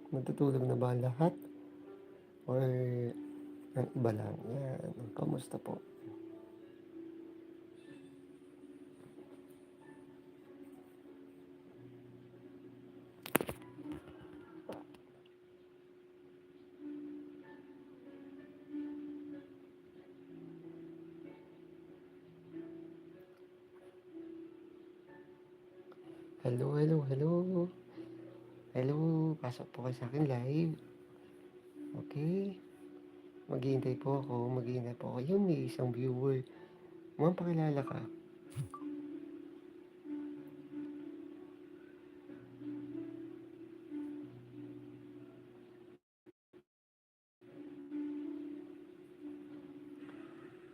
Natutulog na ba ang lahat? Or ang iba lang? Yan. Kamusta po? Hello, hello, hello. Hello, pasok po kayo sa akin live. Okay. Maghihintay po ako, maghihintay po ako. Yun, may isang viewer. Ma'am, pakilala ka.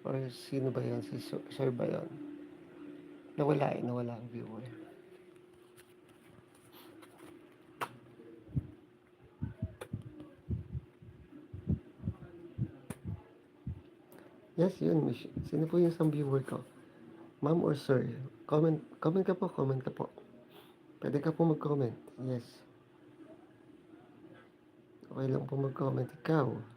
Or sino ba yun? Si Sir ba yun? Nawala ang viewer. Yes, yun. Sino po yung isang viewer ko? Ma'am or sir? Comment ka po, comment ka po. Pwede ka po mag-comment. Yes. Okay lang po mag-comment. Ikaw.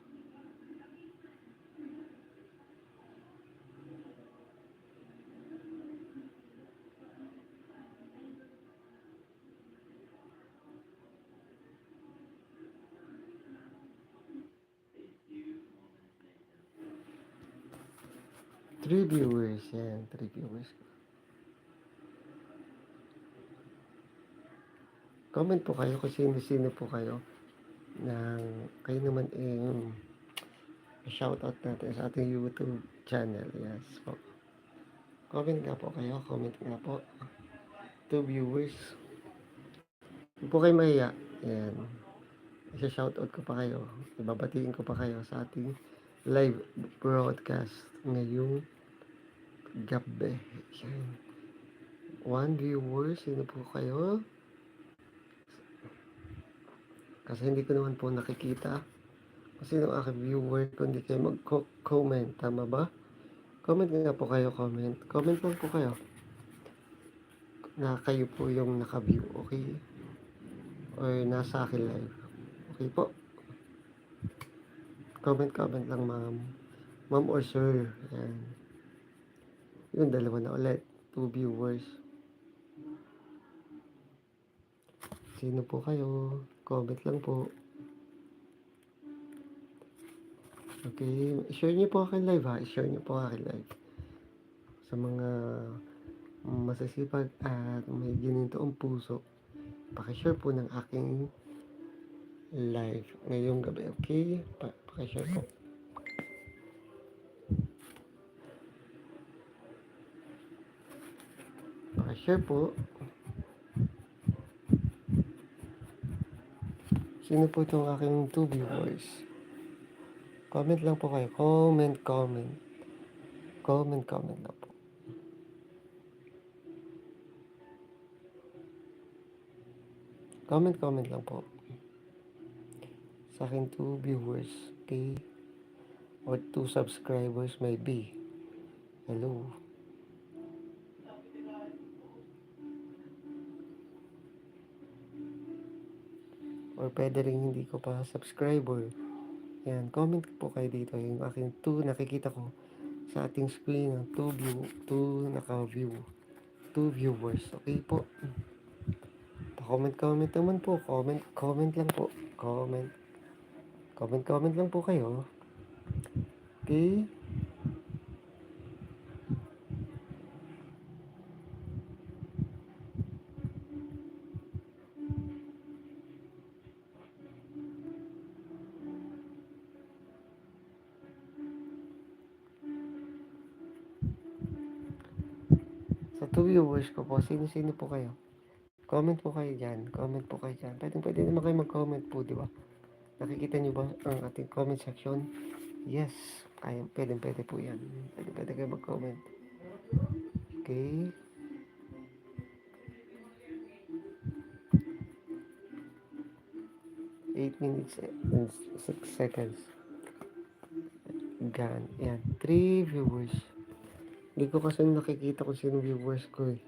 Three viewers. Yan, three viewers. Comment po kayo kung sino-sino po kayo. Kayo naman shoutout natin sa ating YouTube channel. Yes po. Comment nga po kayo. Comment nga po. Two viewers. Hindi po kayo mahiya. Yan. Isa-shoutout ko pa kayo. Ibabatiin ko pa kayo sa ating live broadcast ngayong gabi. Yan. One viewer. Sino po kayo? Kasi hindi ko naman po nakikita. Kasi yung aking viewer, kung hindi kayo mag-comment, tama ba? Comment nga po kayo, comment. Comment lang po kayo na kayo po yung naka-view, okay? Or nasa akin live. Okay po? Comment lang, ma'am. Ma'am or sir. Yan. Yung dalawa na ulit. Two viewers. Sino po kayo? Comment lang po. Okay. Share niyo po akin live ha. Share niyo po akin live. Sa mga masasipag at may ginintoong puso, pakishare po ng aking live ngayong gabi. Okay? Pakishare po. Pakishare po. Sino po itong aking two viewers? Comment lang po kayo. Comment. Comment lang po. Comment lang po. Sa aking two viewers. Okay? Or two subscribers maybe. Hello. Or pwede rin hindi ko pa subscriber. Yan, comment po kayo dito. Yung aking two nakikita ko sa ating screen ng two naka-view. Two viewers. Okay po. Pa-comment naman po. Comment lang po. Comment lang po kayo. Okay? Sa two viewers ko po, sino-sino po kayo? Comment po kayo dyan. Pwede naman kayo mag-comment po, di ba? Nakikita niyo ba ang ating comment section? Yes. Pwede po yan. Pwede kayo mag-comment. Okay? 8 minutes and 6 seconds. Yan. 3 viewers. Hindi ko kasi nakikita kung sino viewers ko eh.